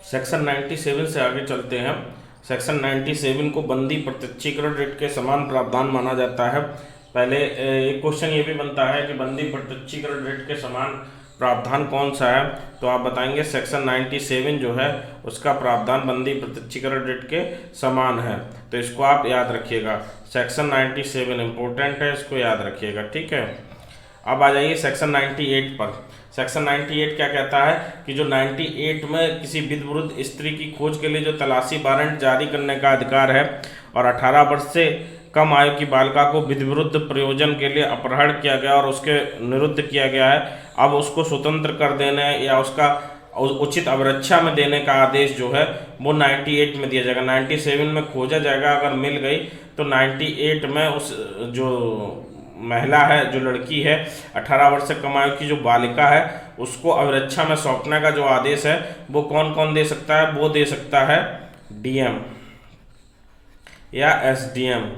Section 97 से आगे चलते हैं। सेक्शन 97 को बंदी प्रत्यक्षीकरण रिट के समान प्रावधान माना जाता है। पहले एक क्वेश्चन ये भी बनता है कि बंदी प्रत्यक्षीकरण रिट के समान प्रावधान कौन सा है, तो आप बताएंगे सेक्शन 97 जो है उसका प्रावधान बंदी प्रत्यक्षीकरण रिट के समान है। तो इसको आप याद रखिएगा, सेक्शन 97 इंपॉर्टेंट है, इसको याद रखिएगा, ठीक है। अब आ जाइए सेक्शन 98 पर। सेक्शन 98 क्या कहता है कि जो 98 में किसी विधि स्त्री की खोज के लिए जो तलाशी वारंट जारी करने का अधिकार है और 18 वर्ष से कम आयु की बालिका को विधि विरुद्ध प्रयोजन के लिए अपहरण किया गया और उसके निरुद्ध किया गया है, अब उसको स्वतंत्र कर देने या उसका उचित अवरक्षा में देने का आदेश जो है वो 98 में दिया जाएगा। 97 में खोजा जाएगा, अगर मिल गई तो 98 में उस जो महिला है, जो लड़की है, 18 वर्ष से कम आयु की जो बालिका है, उसको अवरक्षा में सौंपने का जो आदेश है वो कौन कौन दे सकता है? वो दे सकता है डीएम या एसडीएम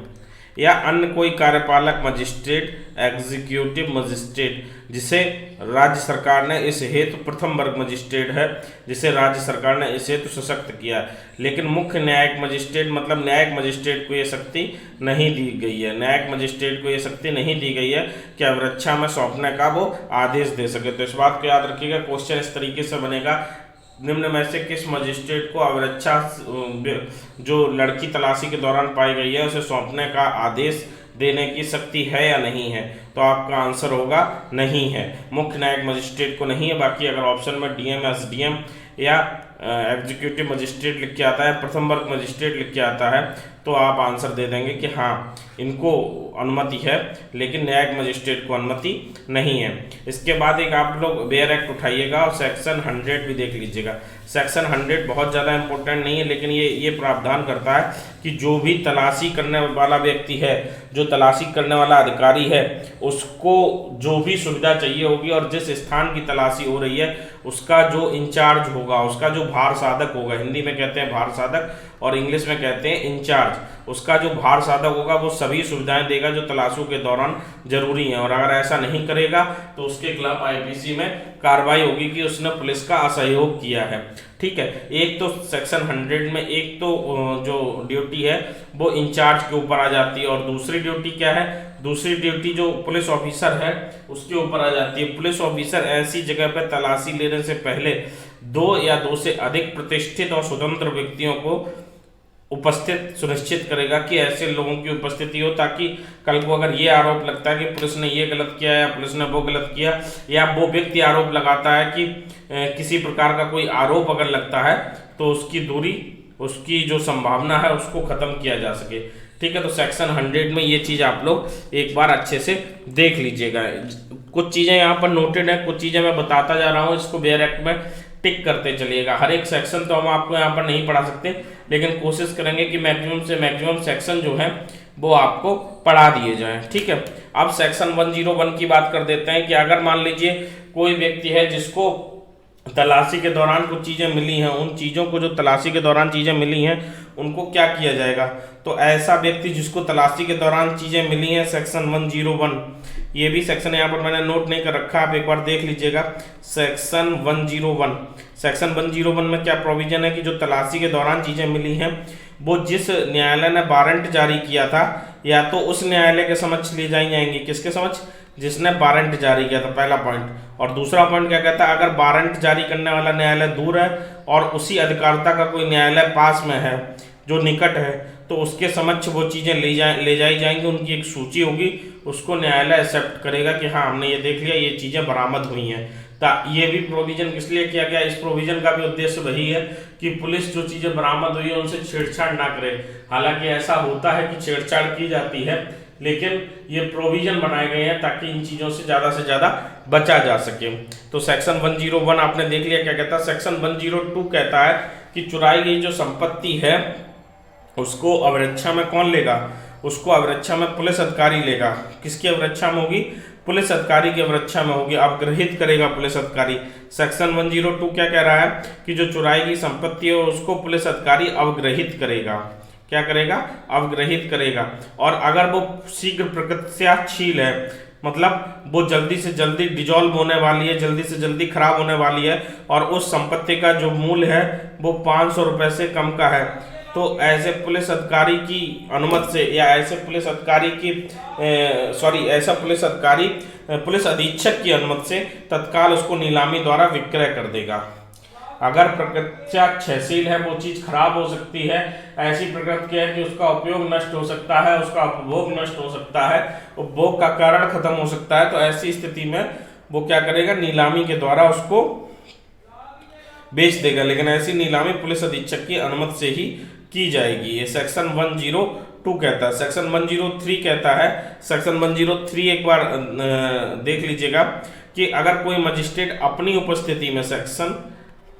या अन्य कोई कार्यपालक मजिस्ट्रेट, एग्जीक्यूटिव मजिस्ट्रेट, जिसे राज्य सरकार ने इस हेतु प्रथम वर्ग मजिस्ट्रेट है, जिसे राज्य सरकार ने इस हेतु सशक्त किया। लेकिन मुख्य न्यायिक मजिस्ट्रेट मतलब न्यायिक मजिस्ट्रेट को ये शक्ति नहीं दी गई है। न्यायिक मजिस्ट्रेट को ये शक्ति नहीं दी गई है कि अवरक्षा में सौंपने का वो आदेश दे सके। तो इस बात को याद रखिएगा, क्वेश्चन इस तरीके से बनेगा, निम्न में से किस मजिस्ट्रेट को अवरक्षा जो लड़की तलाशी के दौरान पाई गई है उसे सौंपने का आदेश देने की शक्ति है या नहीं है? तो आपका आंसर होगा नहीं है, मुख्य न्यायिक मजिस्ट्रेट को नहीं है। बाकी अगर ऑप्शन में डीएम, एसडीएम या एग्जीक्यूटिव मजिस्ट्रेट लिख के आता है, प्रथम वर्ग मजिस्ट्रेट लिख के आता है, तो आप आंसर दे देंगे कि हाँ इनको अनुमति है, लेकिन न्यायिक मजिस्ट्रेट को अनुमति नहीं है। इसके बाद एक आप लोग वेयर एक्ट उठाइएगा और सेक्शन 100 भी देख लीजिएगा। सेक्शन 100 बहुत ज़्यादा इंपॉर्टेंट नहीं है, लेकिन ये प्रावधान करता है कि जो भी तलाशी करने वाला व्यक्ति है, जो तलाशी करने वाला अधिकारी है, उसको जो भी सुविधा चाहिए होगी और जिस स्थान की तलाशी हो रही है उसका जो इंचार्ज होगा, उसका जो भार साधक होगा, हिंदी में कहते हैं भार साधक और इंग्लिश में कहते हैं इंचार्ज, उसका जो भार साधक होगा वो सभी सुविधाएं देगा जो तलाशों के दौरान जरूरी हैं, और अगर ऐसा नहीं करेगा तो उसके खिलाफ आईपीसी में कार्रवाई होगी कि उसने पुलिस का असहयोग किया है, ठीक है। एक तो सेक्शन 100 में एक तो जो ड्यूटी है वो इंचार्ज के ऊपर आ जाती है, और दूसरी ड्यूटी क्या है? दूसरी ड्यूटी जो पुलिस ऑफिसर है उसके ऊपर आ जाती है। पुलिस ऑफिसर ऐसी जगह पर तलाशी लेने से पहले 2 या 2 से अधिक प्रतिष्ठित और स्वतंत्र व्यक्तियों को उपस्थित सुनिश्चित करेगा कि ऐसे लोगों की उपस्थिति हो, ताकि कल को अगर ये आरोप लगता है कि पुलिस ने ये गलत किया या पुलिस ने वो गलत किया, या वो व्यक्ति आरोप लगाता है कि किसी प्रकार का कोई आरोप अगर लगता है, तो उसकी दूरी, उसकी जो संभावना है उसको खत्म किया जा सके, ठीक है। तो सेक्शन 100 में ये चीज़ आप लोग एक बार अच्छे से देख लीजिएगा। कुछ चीज़ें यहाँ पर नोटेड हैं, कुछ चीज़ें मैं बताता जा रहा हूँ, इसको वेयर एक्ट में टिक करते चलिएगा। हर एक सेक्शन तो हम आपको यहाँ पर नहीं पढ़ा सकते, लेकिन कोशिश करेंगे कि मैक्सिमम से मैक्सिमम सेक्शन जो है वो आपको पढ़ा दिए जाएं, ठीक है। अब सेक्शन 101 की बात कर देते हैं कि अगर मान लीजिए कोई व्यक्ति है जिसको तलाशी के दौरान कुछ चीज़ें मिली हैं, उन चीज़ों को जो तलाशी के दौरान चीज़ें मिली हैं उनको क्या किया जाएगा? तो ऐसा व्यक्ति जिसको तलाशी के दौरान चीज़ें मिली हैं, सेक्शन 101, ये भी सेक्शन यहाँ पर मैंने नोट नहीं कर रखा, आप एक बार देख लीजिएगा। सेक्शन 101, सेक्शन 101 में क्या प्रोविजन है कि जो तलाशी के दौरान चीज़ें मिली हैं वो जिस न्यायालय ने वारंट जारी किया था या तो उस न्यायालय के समक्ष ले जाई जाएंगी। किसके समक्ष? जिसने वारंट जारी किया था, पहला पॉइंट। और दूसरा पॉइंट क्या कहता है? अगर वारंट जारी करने वाला न्यायालय दूर है और उसी अधिकारिता का कोई न्यायालय पास में है जो निकट है, तो उसके समक्ष वो चीज़ें ले जाई जाएंगी। उनकी एक सूची होगी, उसको न्यायालय एक्सेप्ट करेगा कि हाँ हमने ये देख लिया, ये चीज़ें बरामद हुई हैं। तो ये भी प्रोविजन किस लिए किया गया? इस प्रोविजन का भी उद्देश्य वही है कि पुलिस जो चीज़ें बरामद हुई है उनसे छेड़छाड़ ना करे। हालांकि ऐसा होता है कि छेड़छाड़ की जाती है, लेकिन ये प्रोविजन बनाए गए हैं ताकि इन चीज़ों से ज़्यादा बचा जा सके। तो सेक्शन 101 आपने देख लिया क्या कहता है। सेक्शन 102 कहता है कि चुराई गई जो संपत्ति है उसको अवरक्षा में कौन लेगा? उसको अवरक्षा में पुलिस अधिकारी लेगा। किसकी अवरक्षा में होगी? पुलिस अधिकारी की अवरक्षा में होगी, अवग्रहित करेगा पुलिस अधिकारी। सेक्शन 102 क्या कह रहा है कि जो चुराई गई संपत्ति है उसको पुलिस अधिकारी अवग्रहित करेगा। क्या करेगा? अवग्रहित करेगा। और अगर वो शीघ्र प्रगतिशील है, मतलब वो जल्दी से जल्दी डिजॉल्व होने वाली है, जल्दी से जल्दी खराब होने वाली है, और उस संपत्ति का जो मूल्य है वो 500 रुपये से कम का है, तो ऐसे पुलिस अधिकारी की अनुमति से या ऐसे पुलिस अधिकारी की ऐसा पुलिस अधिकारी पुलिस अधीक्षक की अनुमति से तत्काल उसको नीलामी द्वारा विक्रय कर देगा। अगर प्रकृत्या क्षयशील है, वो चीज़ खराब हो सकती है, ऐसी प्रकृति है कि उसका उपयोग नष्ट हो सकता है, उसका उपभोग नष्ट हो सकता है, उपभोग का कारण खत्म हो सकता है, तो ऐसी स्थिति में वो क्या करेगा, नीलामी के द्वारा उसको बेच देगा। लेकिन ऐसी नीलामी पुलिस अधीक्षक की अनुमति से ही की जाएगी। ये सेक्शन 102 कहता है। सेक्शन 103 कहता है, सेक्शन 103 एक बार देख लीजिएगा कि अगर कोई मजिस्ट्रेट अपनी उपस्थिति में, सेक्शन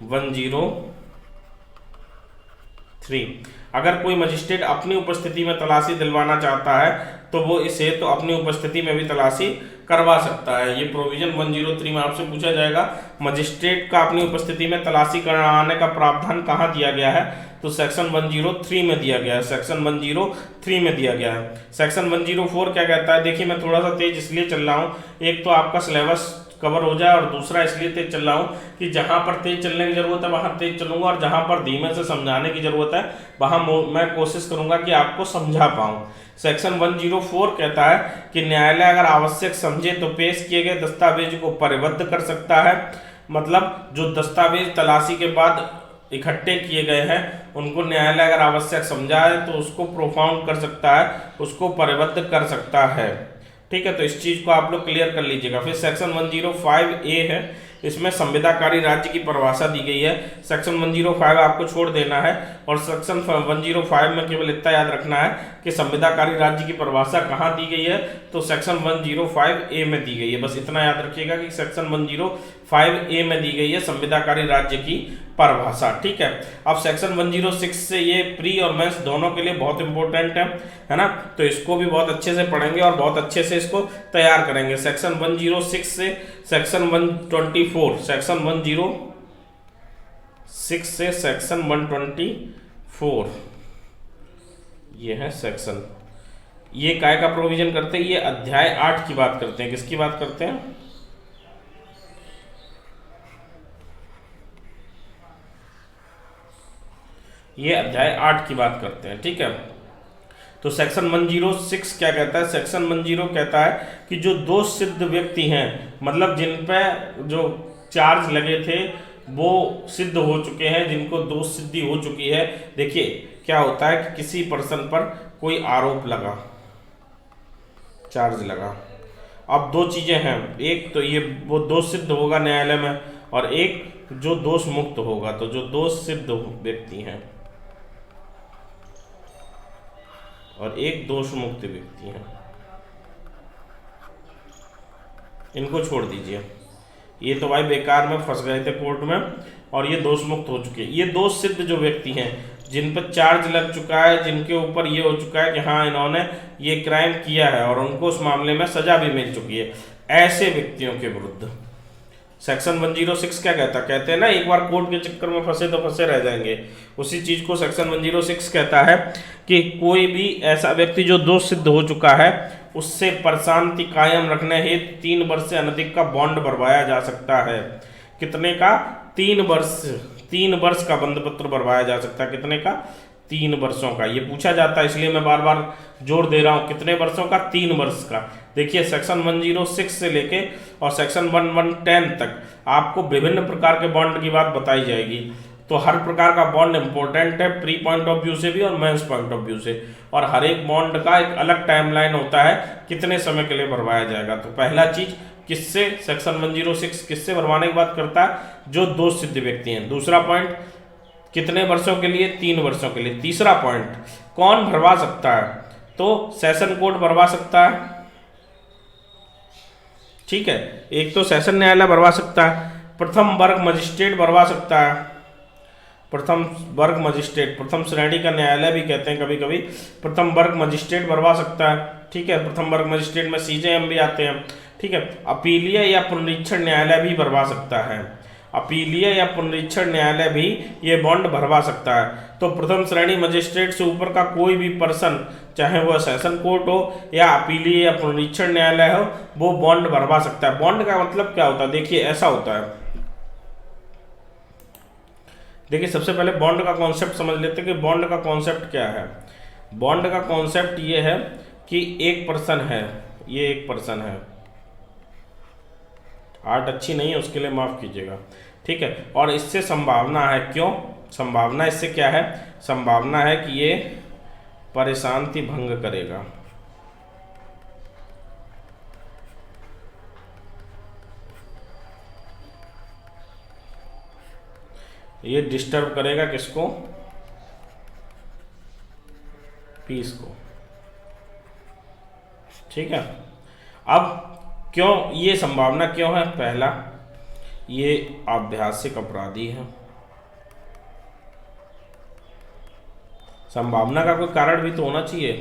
103, अगर कोई मजिस्ट्रेट अपनी उपस्थिति में तलाशी दिलवाना चाहता है तो वो इसे तो अपनी उपस्थिति में भी तलाशी करवा सकता है। ये प्रोविजन 103 में आपसे पूछा जाएगा, मजिस्ट्रेट का अपनी उपस्थिति में तलाशी करवाने का प्रावधान कहाँ दिया गया है, तो सेक्शन 103 में दिया गया है। सेक्शन 103 में दिया गया है। सेक्शन 104 क्या कहता है, देखिए मैं थोड़ा सा तेज इसलिए चल रहा हूँ, एक तो आपका सिलेबस कवर हो जाए, और दूसरा इसलिए तेज चल रहा हूँ कि जहाँ पर तेज चलने की जरूरत है वहाँ तेज चलूंगा, और जहाँ पर धीमे से समझाने की जरूरत है वहाँ मैं कोशिश करूंगा कि आपको समझा पाऊँ। सेक्शन 104 कहता है कि न्यायालय अगर आवश्यक समझे तो पेश किए गए दस्तावेज को परिबद्ध कर सकता है। मतलब जो दस्तावेज तलाशी के बाद इकट्ठे किए गए हैं उनको न्यायालय अगर आवश्यक समझा है तो उसको प्रोफाउंड कर सकता है, उसको परिबद्ध कर सकता है। ठीक है, तो इस चीज को आप लोग क्लियर कर लीजिएगा। फिर सेक्शन 105A है, इसमें संविदाकारी राज्य की परिभाषा दी गई है। सेक्शन 105 आपको छोड़ देना है, और सेक्शन 105 में केवल इतना याद रखना है कि संविदाकारी राज्य की परिभाषा कहाँ दी गई है, तो सेक्शन 105A में दी गई है। बस इतना याद रखिएगा कि सेक्शन 105A में दी गई है संविदाकारी राज्य की परिभाषा। ठीक है, अब सेक्शन 106 से ये प्री और मेंस दोनों के लिए बहुत इंपॉर्टेंट है ना, तो इसको भी बहुत अच्छे से पढ़ेंगे और बहुत अच्छे से इसको तैयार करेंगे। सेक्शन 106 से सेक्शन 124, सेक्शन 106 से सेक्शन 124, ये है सेक्शन। ये काय का प्रोविजन करते हैं, ये अध्याय 8 की बात करते हैं। किसकी बात करते हैं, ये अध्याय 8 की बात करते हैं। ठीक है, तो सेक्शन 106 क्या कहता है, सेक्शन 10 कहता है कि जो दोष सिद्ध व्यक्ति हैं, मतलब जिन पे जो चार्ज लगे थे वो सिद्ध हो चुके हैं, जिनको दोष सिद्धि हो चुकी है। देखिए क्या होता है कि किसी पर्सन पर कोई आरोप लगा, चार्ज लगा, अब दो चीजें हैं, एक तो ये वो दोष सिद्ध होगा न्यायालय में, और एक जो दोष मुक्त होगा। तो जो दोष सिद्ध व्यक्ति हैं और एक दोष मुक्त व्यक्ति हैं, इनको छोड़ दीजिए। ये तो भाई बेकार में फंस गए थे कोर्ट में, और ये दोष मुक्त हो चुके। ये दोष सिद्ध जो व्यक्ति हैं, जिन पर चार्ज लग चुका है, जिनके ऊपर ये हो चुका है कि हाँ इन्होंने ये क्राइम किया है और उनको उस मामले में सजा भी मिल चुकी है, ऐसे व्यक्तियों के विरुद्ध सेक्शन 106 क्या कहता, कहते हैं ना एक बार कोर्ट के चक्कर में फंसे तो फंसे रह जाएंगे। उसी चीज को सेक्शन 106 कहता है कि कोई भी ऐसा व्यक्ति जो दोष सिद्ध हो चुका है उससे प्रशांति कायम रखने हेतु 3 वर्ष से अनधिक का बॉन्ड भरवाया जा सकता है। कितने का, 3 वर्ष का बंद पत्र भरवाया जा सकता है। कितने का, 3 वर्षों का। ये पूछा जाता है इसलिए मैं बार बार जोर दे रहा हूँ, कितने वर्षों का, 3 वर्ष का। देखिए सेक्शन 106 से लेके और सेक्शन 110 तक आपको विभिन्न प्रकार के बॉन्ड की बात बताई जाएगी। तो हर प्रकार का बॉन्ड इंपॉर्टेंट है, प्री पॉइंट ऑफ व्यू से भी और मेंस पॉइंट ऑफ व्यू से, और हर एक बॉन्ड का एक अलग टाइमलाइन होता है कितने समय के लिए भरवाया जाएगा। तो पहला चीज किससे, सेक्शन 106 किससे भरवाने की बात करता है, जो दोष सिद्ध व्यक्ति हैं। दूसरा पॉइंट कितने वर्षों के लिए, 3 वर्षों के लिए। तीसरा पॉइंट कौन भरवा सकता है, तो सेशन कोर्ट भरवा सकता है। ठीक है, एक तो सेशन न्यायालय भरवा सकता है, प्रथम वर्ग मजिस्ट्रेट भरवा सकता है, प्रथम वर्ग मजिस्ट्रेट, प्रथम श्रेणी का न्यायालय भी कहते हैं कभी कभी, प्रथम वर्ग मजिस्ट्रेट भरवा सकता है। ठीक है, प्रथम वर्ग मजिस्ट्रेट में CJM भी आते हैं। ठीक है, अपीलीय या पुनरीक्षण न्यायालय भी भरवा सकता है, अपीलीय या पुनरीक्षण न्यायालय भी ये बॉन्ड भरवा सकता है। तो प्रथम श्रेणी मजिस्ट्रेट से ऊपर का कोई भी पर्सन, चाहे वो सेशन कोर्ट हो या अपीलीय या पुनरीक्षण न्यायालय हो, वो बॉन्ड भरवा सकता है। बॉन्ड का मतलब क्या होता है, देखिए ऐसा होता है, देखिए सबसे पहले बॉन्ड का कॉन्सेप्ट समझ लेते हैं कि बॉन्ड का कॉन्सेप्ट क्या है। बॉन्ड का कॉन्सेप्ट ये है कि एक पर्सन है, ये एक पर्सन है, आर्ट अच्छी नहीं है उसके लिए माफ़ कीजिएगा, ठीक है। और इससे संभावना है, क्यों संभावना, इससे क्या है, संभावना है कि ये परेशांति भंग करेगा, ये डिस्टर्ब करेगा किसको, पीस को, ठीक है। अब क्यों ये संभावना क्यों है, पहला ये आभ्यासिक अपराधी है, संभावना का कोई कारण भी तो होना चाहिए,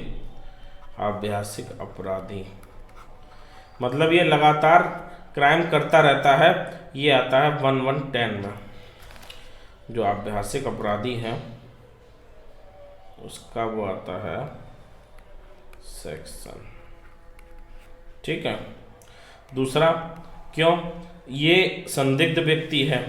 आभ्यासिक अपराधी मतलब ये लगातार क्राइम करता रहता है, ये आता है 1110 में, जो आभ्यासिक अपराधी है उसका वो आता है सेक्शन, ठीक है। दूसरा, क्यों ये संदिग्ध व्यक्ति है,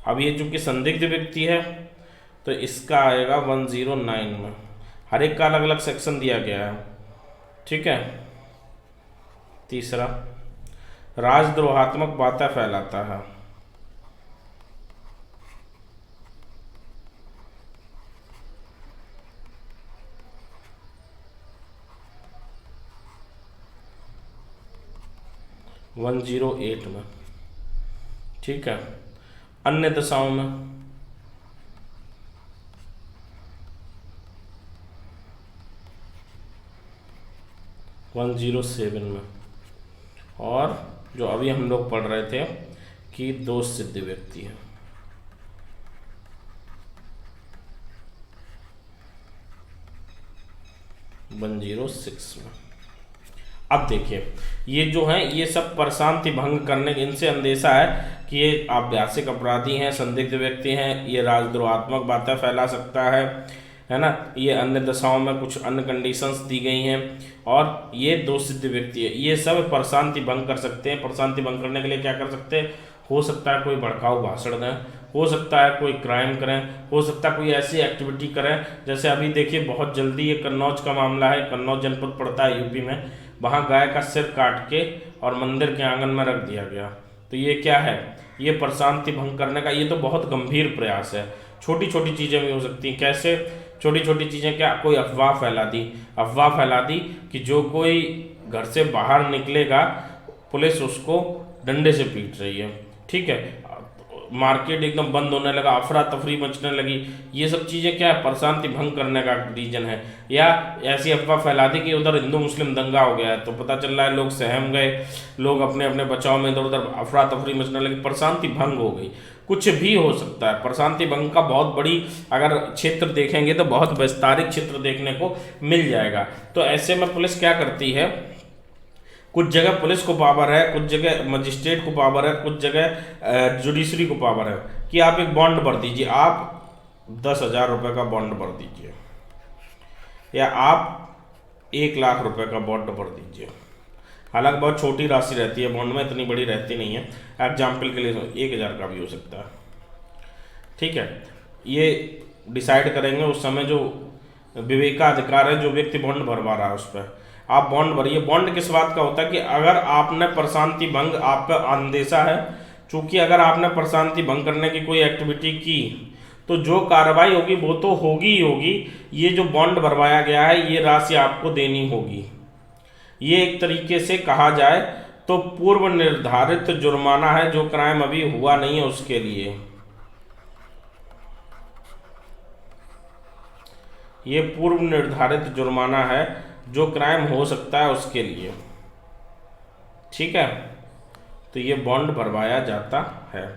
अब ये चूंकि संदिग्ध व्यक्ति है तो इसका आएगा 109 में, हर एक का अलग अलग सेक्शन दिया गया है, ठीक है। तीसरा, राजद्रोहात्मक बातें फैलाता है, - 108 में, ठीक है। अन्य दशाओं में 107 में, और जो अभी हम लोग पढ़ रहे थे कि दोष सिद्ध व्यक्ति है, वन 106 में। अब देखिए ये जो है ये सब प्रशांति भंग करने, इनसे अंदेशा है कि ये आभ्यासिक अपराधी हैं, संदिग्ध व्यक्ति हैं, ये राजद्रोहात्मक बातें फैला सकता है ना, ये अन्य दशाओं में कुछ अन्य कंडीशंस दी गई हैं, और ये दोष सिद्ध व्यक्ति है, ये सब प्रशांति भंग कर सकते हैं। प्रशांति भंग करने के लिए क्या कर सकते हैं, हो सकता है कोई भड़काऊ भाषण दें, हो सकता है कोई क्राइम करें, हो सकता है कोई ऐसी एक्टिविटी करें, जैसे अभी देखिए बहुत जल्दी ये कन्नौज का मामला है, कन्नौज जनपद पड़ता है यूपी में, वहाँ गाय का सिर काट के और मंदिर के आंगन में रख दिया गया। तो ये क्या है, ये प्रशांति भंग करने का, ये तो बहुत गंभीर प्रयास है। छोटी छोटी चीज़ें भी हो सकती हैं, कैसे छोटी छोटी चीज़ें, क्या कोई अफवाह फैला दी, अफवाह फैला दी कि जो कोई घर से बाहर निकलेगा पुलिस उसको डंडे से पीट रही है, ठीक है, मार्केट एकदम बंद होने लगा, अफरा तफरी मचने लगी, ये सब चीज़ें क्या है, प्रशांति भंग करने का रीजन है। या ऐसी अफवाह फैला दी कि उधर हिंदू मुस्लिम दंगा हो गया है, तो पता चल रहा है लोग सहम गए, लोग अपने अपने बचाव में इधर उधर अफरा तफरी मचने लगी, प्रशांति भंग हो गई। कुछ भी हो सकता है, प्रशांति भंग का बहुत बड़ी अगर क्षेत्र देखेंगे तो बहुत विस्तारित क्षेत्र देखने को मिल जाएगा। तो ऐसे में पुलिस क्या करती है, कुछ जगह पुलिस को पावर है, कुछ जगह मजिस्ट्रेट को पावर है, कुछ जगह जुडिशरी को पावर है कि आप एक बॉन्ड भर दीजिए, आप 10,000 रुपये का बॉन्ड भर दीजिए, या आप 1 लाख रुपए का बॉन्ड भर दीजिए। हालांकि बहुत छोटी राशि रहती है बॉन्ड में, इतनी बड़ी रहती नहीं है, एग्जाम्पल के लिए 1,000 का भी हो सकता है, ठीक है। ये डिसाइड करेंगे उस समय जो विवेकाधिकार है, जो व्यक्ति बॉन्ड भरवा रहा है उस पर आप बॉन्ड भरिए। बॉन्ड किस बात का होता है कि अगर आपने प्रशांति भंग, आप पे अंदेशा है, चूंकि अगर आपने प्रशांति भंग करने की कोई एक्टिविटी की तो जो कार्रवाई होगी वो तो होगी ही होगी, ये जो बॉन्ड भरवाया गया है ये राशि आपको देनी होगी। ये एक तरीके से कहा जाए तो पूर्व निर्धारित जुर्माना है, जो क्राइम अभी हुआ नहीं है उसके लिए। ये पूर्व निर्धारित जुर्माना है, जो क्राइम हो सकता है उसके लिए, ठीक है। तो ये बॉन्ड भरवाया जाता है।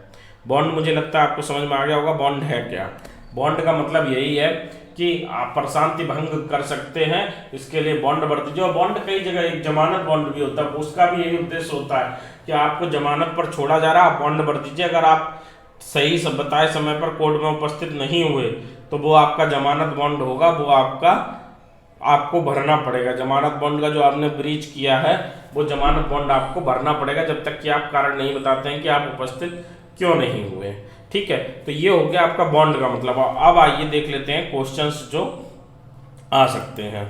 बॉन्ड मुझे लगता है आपको समझ में आ गया होगा बॉन्ड है क्या। बॉन्ड का मतलब यही है कि आप प्रशांति भंग कर सकते हैं, इसके लिए बॉन्ड भर दीजिए। और बॉन्ड कई जगह, एक जमानत बॉन्ड भी होता है, उसका भी यही उद्देश्य होता है कि आपको जमानत पर छोड़ा जा रहा है, आप बॉन्ड भर दीजिए। अगर आप सही सब बताए समय पर कोर्ट में उपस्थित नहीं हुए तो वो आपका जमानत बॉन्ड होगा, वो आपको भरना पड़ेगा। जमानत बॉन्ड का जो आपने ब्रीच किया है वो जमानत बॉन्ड आपको भरना पड़ेगा, जब तक कि आप कारण नहीं बताते हैं कि आप उपस्थित क्यों नहीं हुए। ठीक है, तो ये हो गया आपका बॉन्ड का मतलब। अब आइए देख लेते हैं क्वेश्चंस जो आ सकते हैं।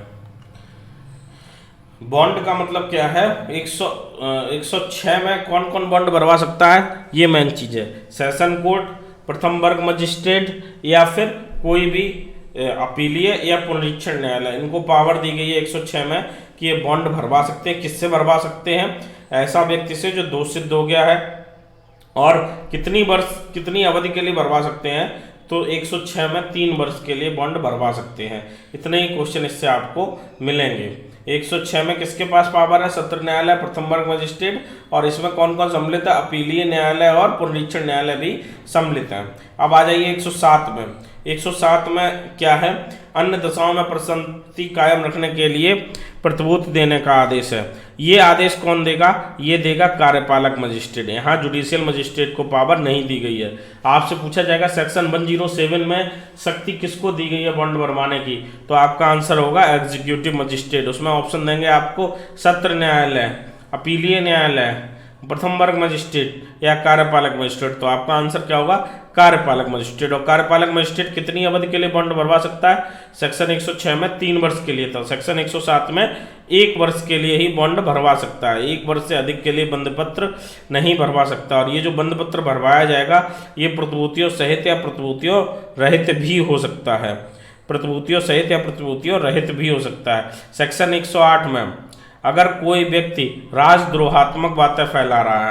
बॉन्ड का मतलब क्या है? 106 में कौन कौन बॉन्ड भरवा सकता है, ये मेन चीज है। सेशन कोर्ट, प्रथम वर्ग मजिस्ट्रेट या फिर कोई भी अपीलीय या पुनरीक्षण न्यायालय, इनको पावर दी गई है 106 में कि ये बॉन्ड भरवा सकते हैं। किससे भरवा सकते हैं? ऐसा व्यक्ति से जो दोषी सिद्ध हो गया है। और कितनी अवधि के लिए भरवा सकते हैं? तो 106 में 3 वर्ष के लिए बॉन्ड भरवा सकते हैं। इतने ही क्वेश्चन इससे आपको मिलेंगे। 106 में किसके पास पावर है? सत्र न्यायालय, प्रथम वर्ग मजिस्ट्रेट, और इसमें कौन कौन सम्मिलित है? अपीलीय न्यायालय और पुनरीक्षण न्यायालय भी सम्मिलित हैं। अब आ जाइए 107 में। 107 में क्या है? अन्य दशाओं में प्रशांति कायम रखने के लिए प्रतिभूति देने का आदेश है। ये आदेश कौन देगा? ये देगा कार्यपालक मजिस्ट्रेट। यहाँ जुडिशियल मजिस्ट्रेट को पावर नहीं दी गई है। आपसे पूछा जाएगा सेक्शन 107 में शक्ति किसको दी गई है बॉन्ड भरवाने की, तो आपका आंसर होगा एग्जीक्यूटिव मजिस्ट्रेट। उसमें ऑप्शन देंगे आपको सत्र न्यायालय, अपीलीय न्यायालय, प्रथम वर्ग मजिस्ट्रेट या कार्यपालक मजिस्ट्रेट। तो आपका आंसर क्या होगा? कार्यपालक मजिस्ट्रेट। और कार्यपालक मजिस्ट्रेट कितनी अवधि के लिए बॉन्ड भरवा सकता है? सेक्शन 106 में 3 वर्ष के लिए था, सेक्शन 107 में 1 वर्ष के लिए ही बॉन्ड भरवा सकता है। 1 वर्ष से अधिक के लिए बंधपत्र नहीं भरवा सकता। और ये जो बंधपत्र भरवाया जाएगा ये प्रतिभूतियों सहित या प्रतिभूतियों रहित भी हो सकता है। प्रतिभूतियों सहित या प्रतिभूतियों रहित भी हो सकता है। सेक्शन 108 में अगर कोई व्यक्ति राजद्रोहात्मक बातें फैला रहा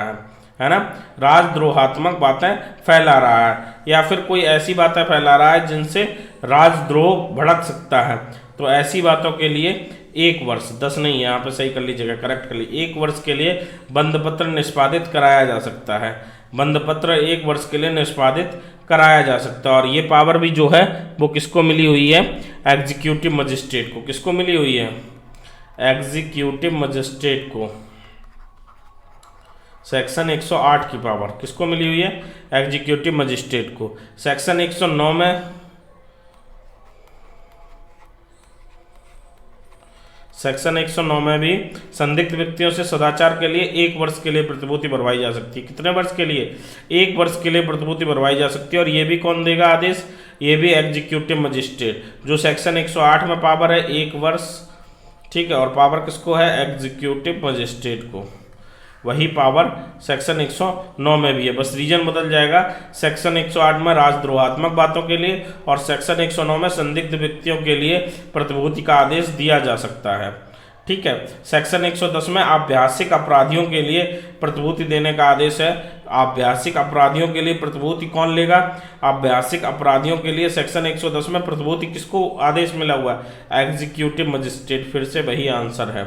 है ना, राजद्रोहात्मक बातें फैला रहा है या फिर कोई ऐसी बातें फैला रहा है जिनसे राजद्रोह भड़क सकता है, तो ऐसी बातों के लिए 1 वर्ष, 10 नहीं है, यहाँ पे सही कर लीजिएगा, करेक्ट कर लीजिए, 1 वर्ष के लिए बंधपत्र निष्पादित कराया जा सकता है। बंधपत्र 1 वर्ष के लिए निष्पादित कराया जा सकता है। और ये पावर भी जो है वो किसको मिली हुई है? एग्जीक्यूटिव मजिस्ट्रेट को। किसको मिली हुई है? एग्जीक्यूटिव मजिस्ट्रेट को। सेक्शन 108 की पावर किसको मिली हुई है? एग्जीक्यूटिव मजिस्ट्रेट को। सेक्शन 109 में सेक्शन 109 में भी संदिग्ध व्यक्तियों से सदाचार के लिए 1 वर्ष के लिए प्रतिभूति भरवाई जा सकती है। कितने वर्ष के लिए? 1 वर्ष के लिए प्रतिभूति भरवाई जा सकती है। और ये भी कौन देगा आदेश? ये भी एग्जीक्यूटिव मजिस्ट्रेट। जो सेक्शन 108 में पावर है 1 वर्ष, ठीक है, और पावर किसको है? एग्जीक्यूटिव मजिस्ट्रेट को। वही पावर सेक्शन 109 में भी है, बस रीजन बदल जाएगा। सेक्शन 108 में राजद्रोहात्मक बातों के लिए और सेक्शन 109 में संदिग्ध व्यक्तियों के लिए प्रतिभूति का आदेश दिया जा सकता है। ठीक है, सेक्शन 110 में आभ्यासिक अपराधियों के लिए प्रतिभूति देने का आदेश है। आभ्यासिक अपराधियों के लिए प्रतिभूति कौन लेगा? आभ्यासिक अपराधियों के लिए सेक्शन 110 में प्रतिभूति किसको आदेश मिला हुआ है? Executive magistrate. फिर से वही आंसर है,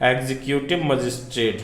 एग्जीक्यूटिव मजिस्ट्रेट।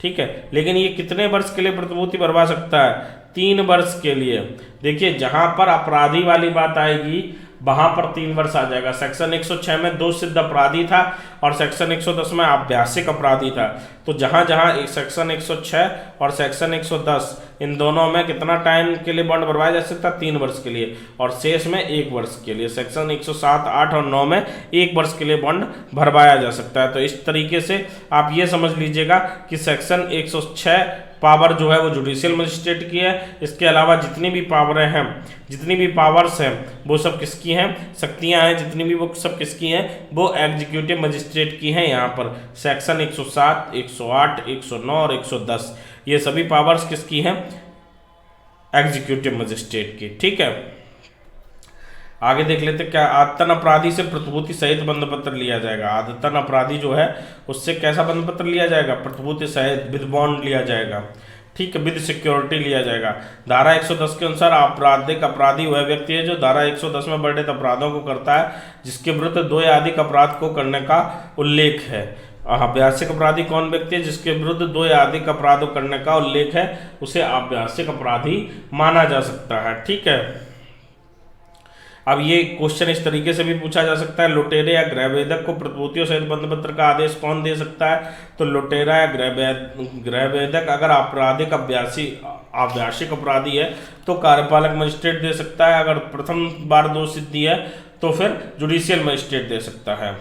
ठीक है, लेकिन ये कितने वर्ष के लिए प्रतिभूति भरवा सकता है? 3 वर्ष के लिए। देखिए, जहां पर अपराधी वाली बात आएगी वहां पर 3 वर्ष आ जाएगा। सेक्शन 106 में दोष सिद्ध अपराधी था और सेक्शन 110 में आभ्यासिक अपराधी था। तो जहां जहां सेक्शन 106 और सेक्शन 110 इन दोनों में कितना टाइम के लिए बॉन्ड भरवाया जा सकता है? 3 वर्ष के लिए, और शेष में 1 वर्ष के लिए। सेक्शन 107, 8 और 9 में 1 वर्ष के लिए बॉन्ड भरवाया जा सकता है। तो इस तरीके से आप ये समझ लीजिएगा कि सेक्शन 106 पावर जो है वो जुडिशियल मजिस्ट्रेट की है। इसके अलावा जितनी भी पावरें हैं, जितनी भी पावर्स हैं, वो सब किसकी हैं? शक्तियां हैं जितनी भी, वो सब किसकी हैं? वो एग्जीक्यूटिव मजिस्ट्रेट की हैं। यहाँ पर सेक्शन 107, 108, 109 और 110 ये सभी पावर्स किसकी हैं? एग्जीक्यूटिव मजिस्ट्रेट की। ठीक है, आगे देख लेते क्या। आदतन अपराधी से प्रतिभूति सहित बंधपत्र लिया जाएगा। आदतन अपराधी जो है उससे कैसा बंधपत्र लिया जाएगा? प्रतिभूति सहित, विद बॉन्ड लिया जाएगा। ठीक है, विद सिक्योरिटी लिया जाएगा। धारा 110 के अनुसार आपराधिक अपराधी वह व्यक्ति है जो धारा 110 में वर्णित अपराधों को करता है जिसके विरुद्ध 2 या अधिक अपराध को करने का उल्लेख है। आभ्यासिक अपराधी कौन व्यक्ति है? जिसके विरुद्ध 2 या अधिक अपराधों करने का उल्लेख है, उसे आभ्यासिक अपराधी माना जा सकता है। ठीक है, अब ये क्वेश्चन इस तरीके से भी पूछा जा सकता है, लुटेरे या गृहभेदक को प्रतिभूतियों सहित बंधपत्र का आदेश कौन दे सकता है? तो लुटेरा या गृहभेदक अगर आपराधिक आभ्यासिक अपराधी है तो कार्यपालक मजिस्ट्रेट दे सकता है, अगर प्रथम बार दोष सिद्धि है तो फिर जुडिशियल मजिस्ट्रेट दे सकता है।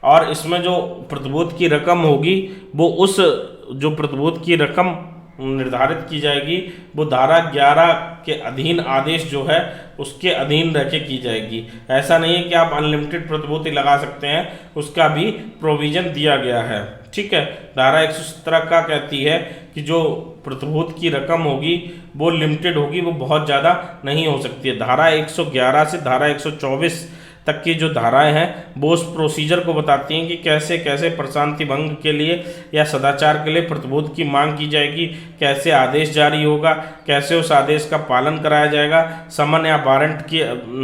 और इसमें जो प्रतिभूति की रकम होगी वो उस जो प्रतिभूति की रकम निर्धारित की जाएगी वो धारा 11 के अधीन आदेश जो है उसके अधीन रह के की जाएगी। ऐसा नहीं है कि आप अनलिमिटेड प्रतिभूति लगा सकते हैं, उसका भी प्रोविजन दिया गया है। ठीक है, धारा 117 का कहती है कि जो प्रतिभूति की रकम होगी वो लिमिटेड होगी, वो बहुत ज़्यादा नहीं हो सकती है। धारा 111 से धारा 124 तक की जो धाराएं हैं वो उस प्रोसीजर को बताती हैं कि कैसे कैसे प्रशांति भंग के लिए या सदाचार के लिए प्रतिभूति की मांग की जाएगी, कैसे आदेश जारी होगा, कैसे उस आदेश का पालन कराया जाएगा। समन या वारंट की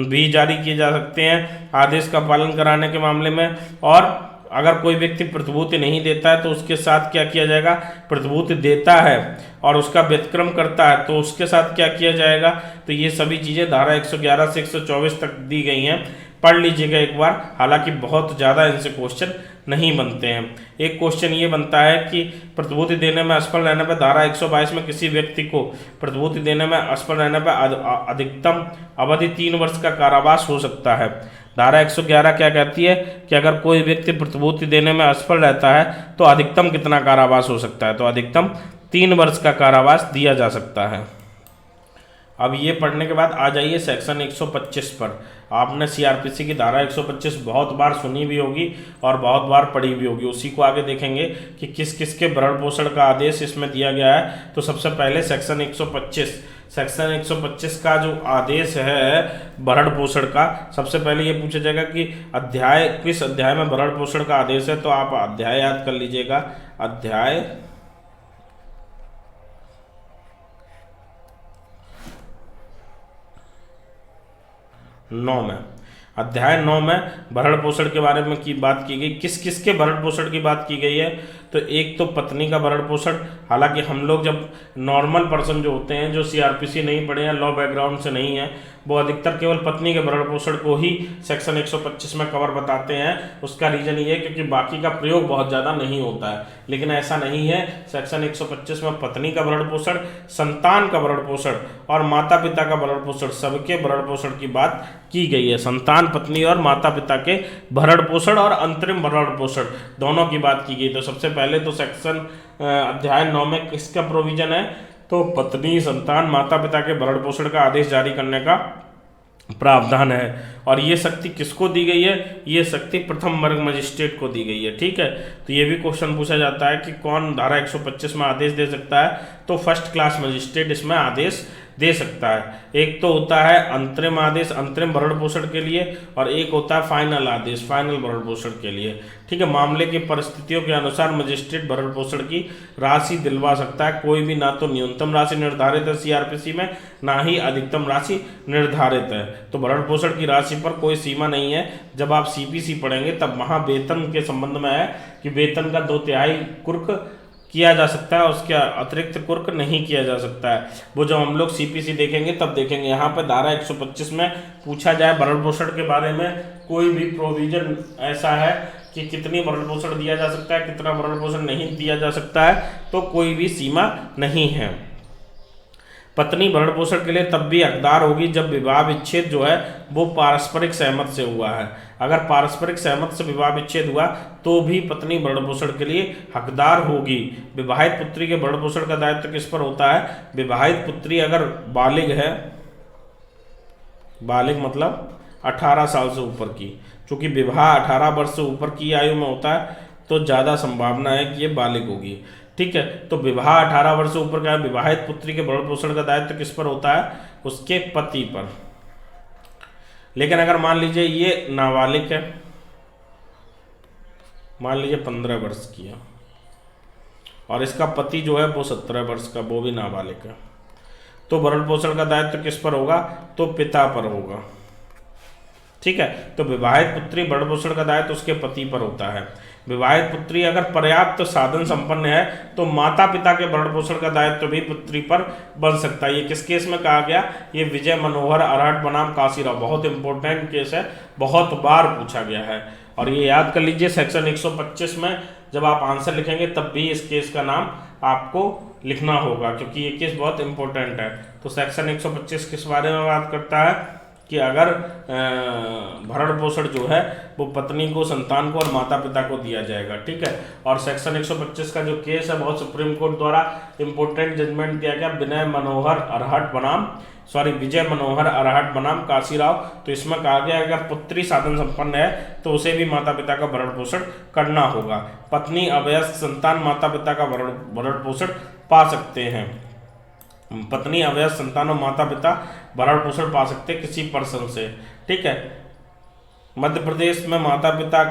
भी जारी किए जा सकते हैं आदेश का पालन कराने के मामले में। और अगर कोई व्यक्ति प्रतिभूति नहीं देता है तो उसके साथ क्या किया जाएगा? प्रतिभूति देता है और उसका व्यतिक्रम करता है तो उसके साथ क्या किया जाएगा? तो ये सभी चीज़ें धारा 111 से 124 तक दी गई हैं, पढ़ लीजिएगा एक बार। हालांकि बहुत ज़्यादा इनसे क्वेश्चन नहीं बनते हैं। एक क्वेश्चन ये बनता है कि प्रतिभूति देने में असफल रहने पर धारा 122 में किसी व्यक्ति को प्रतिभूति देने में असफल रहने पर अधिकतम अवधि 3 वर्ष का कारावास हो सकता है। धारा 111 क्या कहती है कि अगर कोई व्यक्ति प्रतिभूति देने में असफल रहता है तो अधिकतम कितना कारावास हो सकता है? तो अधिकतम 3 वर्ष का कारावास दिया जा सकता है। अब ये पढ़ने के बाद आ जाइए सेक्शन 125 पर। आपने सीआरपीसी की धारा 125 बहुत बार सुनी भी होगी और बहुत बार पढ़ी भी होगी। उसी को आगे देखेंगे कि किस किस के भरण पोषण का आदेश इसमें दिया गया है। तो सबसे पहले सेक्शन 125 का जो आदेश है भरण पोषण का, सबसे पहले ये पूछा जाएगा कि अध्याय किस अध्याय में भरण पोषण का आदेश है। तो आप अध्याय याद कर लीजिएगा, अध्याय 9 में। अध्याय 9 में भरण पोषण के बारे में की बात की गई। किस किस के भरण पोषण की बात की गई है? तो एक तो पत्नी का भरण पोषण। हालांकि हम लोग जब नॉर्मल पर्सन जो होते हैं, जो सीआरपीसी नहीं पढ़े हैं, लॉ बैकग्राउंड से नहीं है, वो अधिकतर केवल पत्नी के भरण पोषण को ही सेक्शन 125 में कवर बताते हैं। उसका रीजन ये है क्योंकि बाकी का प्रयोग बहुत ज़्यादा नहीं होता है। लेकिन ऐसा नहीं है, सेक्शन 125 में पत्नी का भरण पोषण, संतान का भरण पोषण और माता पिता का भरण पोषण, सबके भरण पोषण की बात की गई है। संतान, पत्नी और माता पिता के भरण पोषण और अंतरिम भरण पोषण दोनों की बात की गई। तो सबसे पहले तो सेक्शन अध्याय 9 में किसका प्रोविजन है? तो पत्नी, संतान, माता पिता के भरण पोषण का आदेश जारी करने का प्रावधान है। और ये शक्ति किसको दी गई है? ये शक्ति प्रथम वर्ग मजिस्ट्रेट को दी गई है। ठीक है, तो ये भी क्वेश्चन पूछा जाता है कि कौन धारा 125 में आदेश दे सकता है? तो फर्स्ट क्लास मजिस्ट्रेट इसमें आदेश दे सकता है। एक तो होता है अंतरिम आदेश अंतरिम भरण पोषण के लिए, और एक होता है फाइनल आदेश फाइनल भरण पोषण के लिए। ठीक है, मामले की परिस्थितियों के अनुसार मजिस्ट्रेट भरण पोषण की राशि दिलवा सकता है। कोई भी ना तो न्यूनतम राशि निर्धारित है सीआरपीसी में, ना ही अधिकतम राशि निर्धारित है। तो भरण पोषण की राशि पर कोई सीमा नहीं है। जब आप सीपीसी पढ़ेंगे तब वहाँ वेतन के संबंध में है कि वेतन का 2/3 कुर्क किया जा सकता है, उसके अतिरिक्त कुर्क नहीं किया जा सकता है। वो जब हम लोग सीपीसी देखेंगे तब देखेंगे। यहाँ पर धारा 125 में पूछा जाए भरण पोषण के बारे में, कोई भी प्रोविजन ऐसा है कि कितनी भरण पोषण दिया जा सकता है, कितना भरण पोषण नहीं दिया जा सकता है, तो कोई भी सीमा नहीं है। पत्नी भरण पोषण के लिए तब भी हकदार होगी जब विवाह विच्छेद जो है वो पारस्परिक सहमत से हुआ है। अगर पारस्परिक सहमत से विवाह विच्छेद हुआ तो भी पत्नी भरण पोषण के लिए हकदार होगी। विवाहित पुत्री के भरण पोषण का दायित्व किस पर होता है? विवाहित पुत्री अगर बालिग है, बालिग मतलब 18 साल से ऊपर की, चूंकि विवाह 18 वर्ष से ऊपर की आयु में होता है तो ज़्यादा संभावना है कि ये बालिग होगी। ठीक है, तो विवाह 18 वर्ष से ऊपर का विवाहित पुत्री के भरण पोषण का दायित्व किस पर होता है? उसके पति पर। लेकिन अगर मान लीजिए ये नाबालिग है, मान लीजिए 15 वर्ष की है और इसका पति जो है वो 17 वर्ष का, वो भी नाबालिग है, तो भरण पोषण का दायित्व किस पर होगा? तो पिता पर होगा। ठीक है, तो विवाहित पुत्री भरण पोषण का दायित्व उसके पति पर होता है। विवाहित पुत्री अगर पर्याप्त साधन संपन्न है तो माता पिता के भरण पोषण का दायित्व भी पुत्री पर बन सकता है। ये किस केस में कहा गया? ये विजय मनोहर अरहट बनाम काशीराव, बहुत इंपॉर्टेंट केस है, बहुत बार पूछा गया है। और ये याद कर लीजिए, सेक्शन 125 में जब आप आंसर लिखेंगे तब भी इस केस का नाम आपको लिखना होगा, क्योंकि ये केस बहुत इंपॉर्टेंट है। तो सेक्शन 125 किस बारे में बात करता है कि अगर भरण पोषण जो है वो पत्नी को, संतान को और माता पिता को दिया जाएगा, ठीक है। और सेक्शन 125 का जो केस है बहुत सुप्रीम कोर्ट द्वारा इंपॉर्टेंट जजमेंट दिया गया, विजय मनोहर अरहट बनाम काशीराव। तो इसमें कहा गया अगर पुत्री साधन संपन्न है तो उसे भी माता पिता का भरण पोषण करना होगा। पत्नी अवयस्क संतान माता पिता का भरण पोषण पा सकते हैं। पत्नी अवयस्क संतान और माता पिता भरण पोषण पा सकते हैं किसी पर्सन से, ठीक है। मध्य प्रदेश में माता पिता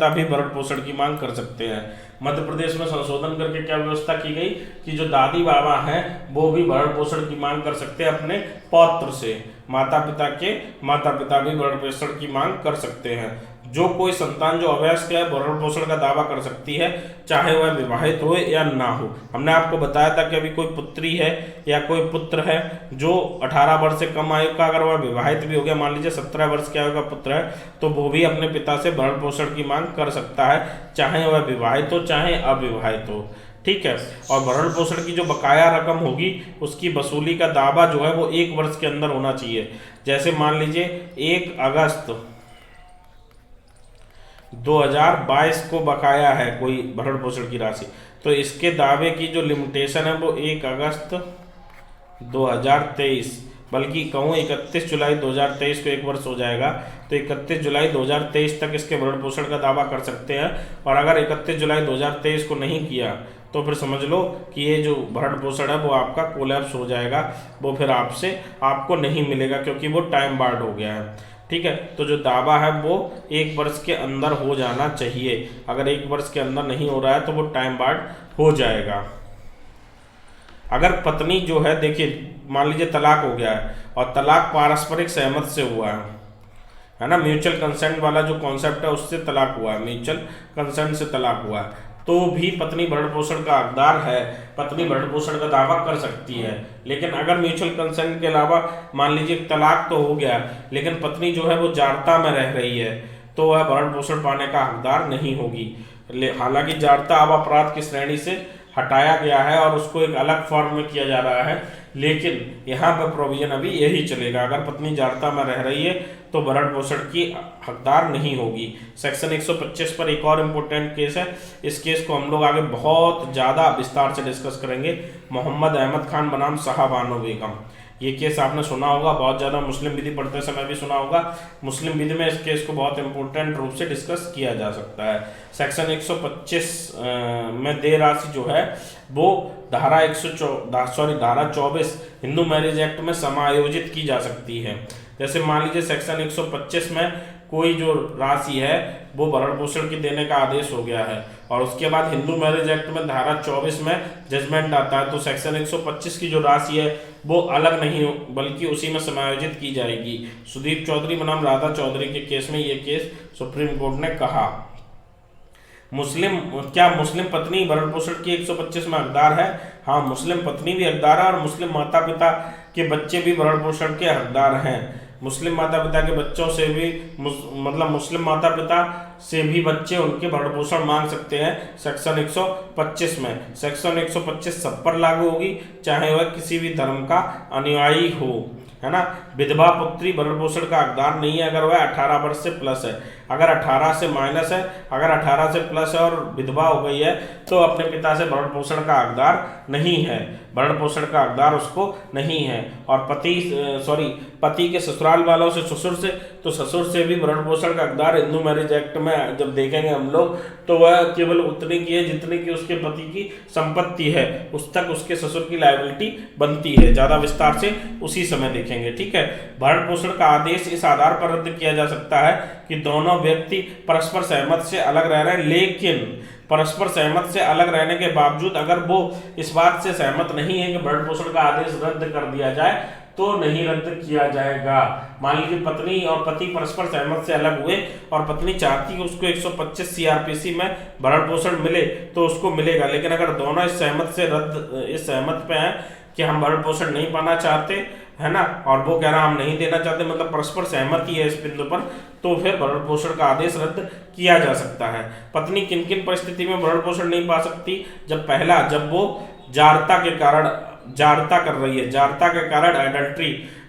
भी भरण पोषण की मांग कर सकते हैं। मध्य प्रदेश में संशोधन करके क्या व्यवस्था की गई कि जो दादी बाबा हैं वो भी भरण पोषण की मांग कर सकते हैं अपने पौत्र से। माता पिता भी भरण पोषण की मांग कर सकते हैं। जो कोई संतान जो अवयस्क है भरण पोषण का दावा कर सकती है, चाहे वह विवाहित हो या ना हो। हमने आपको बताया था कि अभी कोई पुत्री है या कोई पुत्र है जो 18 वर्ष से कम आयु का, अगर वह विवाहित भी हो गया, मान लीजिए 17 वर्ष की आयु का पुत्र है, तो वो भी अपने पिता से भरण पोषण की मांग कर सकता है, चाहे वह विवाहित हो चाहे अविवाहित हो, ठीक है। और भरण पोषण की जो बकाया रकम होगी उसकी वसूली का दावा जो है वो 1 वर्ष के अंदर होना चाहिए। जैसे मान लीजिए 1 अगस्त 2022 को बकाया है कोई भरण पोषण की राशि, तो इसके दावे की जो लिमिटेशन है वो 1 अगस्त 2023, बल्कि कहूँ 31 जुलाई 2023 को 1 वर्ष हो जाएगा, तो 31 जुलाई 2023 तक इसके भरण पोषण का दावा कर सकते हैं। और अगर 31 जुलाई 2023 को नहीं किया तो फिर समझ लो कि ये जो भरण पोषण है वो आपका कोलैप्स हो जाएगा, वो फिर आपको नहीं मिलेगा, क्योंकि वो टाइम बार्ड हो गया है, ठीक है। तो जो दावा है वो 1 वर्ष के अंदर हो जाना चाहिए। अगर 1 वर्ष के अंदर नहीं हो रहा है तो वो टाइम बार्ड हो जाएगा। अगर पत्नी जो है, देखिए मान लीजिए तलाक हो गया है और तलाक पारस्परिक सहमति से हुआ है ना, म्यूचुअल कंसेंट वाला जो कॉन्सेप्ट है उससे तलाक हुआ है, म्यूचुअल कंसेंट से तलाक हुआ है, तो भी पत्नी भरण पोषण का हकदार है, पत्नी भरण पोषण का दावा कर सकती है। लेकिन अगर म्यूचुअल कंसेंट के अलावा मान लीजिए तलाक तो हो गया लेकिन पत्नी जो है वो जाड़ता में रह रही है, तो वह भरण पोषण पाने का हकदार नहीं होगी। हालांकि जाड़ता अब अपराध की श्रेणी से हटाया गया है और उसको एक अलग फॉर्म में किया जा रहा है, लेकिन यहाँ पर प्रोविजन अभी यही चलेगा। अगर पत्नी जाड़ता में रह रही है तो भरण पोषण की हकदार नहीं होगी। सेक्शन 125 पर एक और इम्पोर्टेंट केस है, इस केस को हम लोग आगे बहुत ज़्यादा विस्तार से डिस्कस करेंगे। मोहम्मद अहमद खान बनाम शाहबानो बेगम, ये केस आपने सुना होगा, बहुत ज़्यादा मुस्लिम विधि पढ़ते समय भी सुना होगा। मुस्लिम विधि में इस केस को बहुत इंपॉर्टेंट रूप से डिस्कस किया जा सकता है। सेक्शन 125 में देय राशि जो है वो धारा 24 हिंदू मैरिज एक्ट में समायोजित की जा सकती है। जैसे मान लीजिए सेक्शन 125 में कोई जो राशि है वो भरण पोषण की देने का आदेश हो गया है और उसके बाद हिंदू मैरिज एक्ट में धारा 24 में जजमेंट आता है, तो सेक्शन 125 की जो राशि है वो अलग नहीं बल्कि उसी में समायोजित की जाएगी। सुदीप चौधरी बनाम राधा चौधरी के केस में ये केस सुप्रीम कोर्ट ने कहा। मुस्लिम पत्नी भरण पोषण की 125 में हकदार है? हाँ, मुस्लिम पत्नी भी हकदार है और मुस्लिम माता पिता के बच्चे भी भरण पोषण के हकदार हैं। मुस्लिम माता पिता के बच्चों से भी मुस्लिम माता पिता से भी बच्चे उनके भरण पोषण मांग सकते हैं सेक्शन 125 में। सेक्शन 125 सब पर लागू होगी, चाहे वह किसी भी धर्म का अनुयायी हो, है ना। विधवा पुत्री भरण पोषण का हकदार नहीं है अगर वह 18 वर्ष से प्लस है। अगर 18 से माइनस है, अगर 18 से प्लस है और विधवा हो गई है तो अपने पिता से भरण पोषण का हकदार नहीं है, भरण पोषण का हकदार उसको नहीं है। और पति के ससुराल वालों से, ससुर से, तो ससुर से भी भरण पोषण का हकदार हिंदू मैरिज एक्ट में जब देखेंगे हम लोग तो वह केवल उतनी की है जितनी की उसके पति की संपत्ति है, उस तक उसके ससुर की लायबिलिटी बनती है। ज़्यादा विस्तार से उसी समय देखेंगे, ठीक है। भरण पोषण का आदेश इस आधार पर रद्द किया जा सकता है कि दोनों व्यक्ति परस्पर सहमति से अलग रह रहे हैं, लेकिन परस्पर सहमति से अलग रहने के बावजूद अगर वो इस बात से सहमत नहीं है कि भरण पोषण का आदेश रद्द कर दिया जाए तो नहीं रद्द किया जाएगा। मान लीजिए पत्नी और पति परस्पर सहमत से अलग हुए और पत्नी चाहती है उसको 125 सीआरपीसी में भरण पोषण मिले तो उसको मिलेगा, लेकिन अगर दोनों इस सहमत पे हैं कि हम भरण पोषण नहीं पाना चाहते, है ना, और वो कह रहा हम नहीं देना चाहते, मतलब परस्पर सहमति है इस बिंदु पर, तो फिर भरण पोषण का आदेश रद्द किया जा सकता है। पत्नी किन किन परिस्थिति में भरण पोषण नहीं पा सकती? जब वो जारता कर रही है, जारता के कारण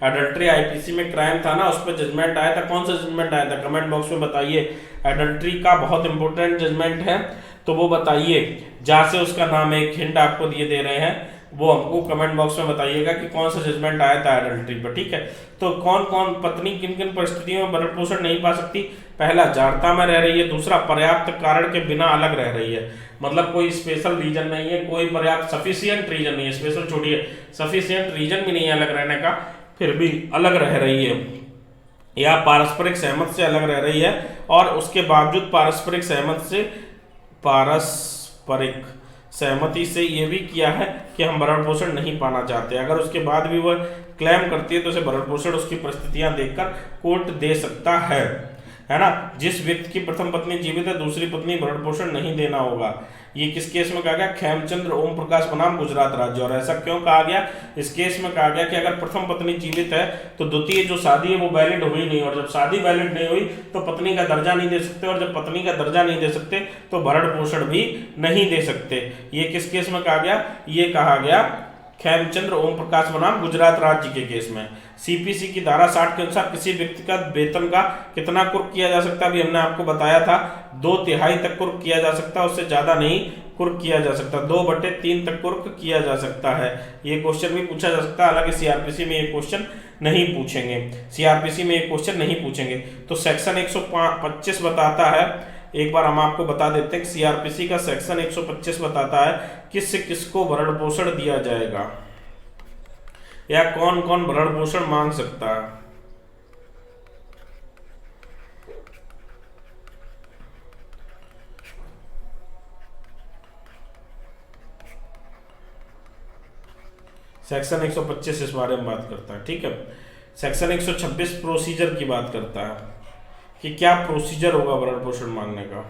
एडल्ट्री आईपीसी में क्राइम था ना, उस पर जजमेंट आया था। कौन सा जजमेंट आया था? कमेंट बॉक्स में बताइए। एडल्ट्री का बहुत इंपॉर्टेंट जजमेंट है, तो वो बताइए। जहाँ से उसका नाम, एक हिंट आपको दे रहे हैं, वो हमको कमेंट बॉक्स में बताइएगा कि कौन सा जजमेंट आया था एडल्ट्री पर, ठीक है। तो कौन कौन पत्नी किन किन परिस्थितियों में भरण पोषण नहीं पा सकती? पहला, जारता में रह रही है। दूसरा, पर्याप्त कारण के बिना अलग रह रही है, मतलब कोई स्पेशल रीजन नहीं है, कोई पर्याप्त सफिशिएंट रीजन नहीं है, स्पेशल छोड़िए, सफिशिएंट रीजन भी नहीं है अलग रहने का, फिर भी अलग रह रही है, या पारस्परिक सहमत से अलग रह रही है और उसके बावजूद पारस्परिक सहमति से ये भी किया है कि हम भरण पोषण नहीं पाना चाहते। अगर उसके बाद भी वह क्लेम करती है तो उसे भरण पोषण उसकी परिस्थितियां देखकर कोर्ट दे सकता है ना। जिस व्यक्ति की प्रथम पत्नी जीवित है, दूसरी पत्नी भरण पोषण नहीं देना होगा। ये किस केस में कहा गया? खेमचंद्र ओम प्रकाश बनाम गुजरात राज्य। और ऐसा क्यों कहा गया? इस केस में कहा गया कि अगर प्रथम पत्नी जीवित है तो द्वितीय जो शादी है वो वैलिड हुई नहीं, और जब शादी वैलिड नहीं हुई तो पत्नी का दर्जा नहीं दे सकते, और जब पत्नी का दर्जा नहीं दे सकते तो भरण पोषण भी नहीं दे सकते। ये किस केस में कहा गया? ये कहा गया खेमचंद्र ओम प्रकाश बनाम गुजरात राज्य के केस में। सीपीसी की धारा 60 के अनुसार किसी व्यक्ति का वेतन का कितना कुर्क किया जा सकता है? अभी हमने आपको बताया था 2/3 तक कुर्क किया जा सकता है, उससे ज्यादा नहीं कुर्क किया जा सकता। 2/3 तक कुर्क किया जा सकता है। ये क्वेश्चन भी पूछा जा सकता है, हालांकि सीआरपीसी में ये क्वेश्चन नहीं पूछेंगे। तो सेक्शन 125 बताता है, एक बार हम आपको बता देते हैं कि सीआरपीसी का सेक्शन 125 बताता है किसको भरण पोषण दिया जाएगा या कौन कौन भरण पोषण मांग सकता है। सेक्शन 125 इस बारे में बात करता है, ठीक है। सेक्शन 126 प्रोसीजर की बात करता है कि क्या प्रोसीजर होगा भरण पोषण मांगने का।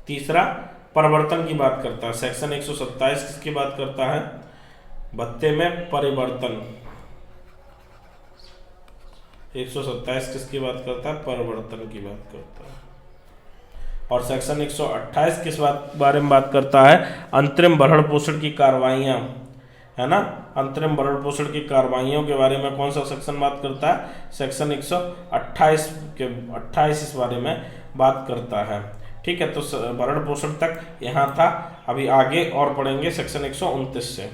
तीसरा, परिवर्तन की बात करता है। सेक्शन 127 किसकी बात करता है? भत्ते में परिवर्तन। 127 किसकी बात करता है? परिवर्तन की बात करता है। और सेक्शन 128 किस बारे में बात करता है? अंतरिम भरण पोषण की कार्रवाइयां, है ना। अंतरिम भरण पोषण की कार्रवाइयों के बारे में कौन सा सेक्शन बात करता है? सेक्शन 128 इस बारे में बात करता है, ठीक है। तो भरण पोषण तक यहाँ था, अभी आगे और पढ़ेंगे सेक्शन 129 से।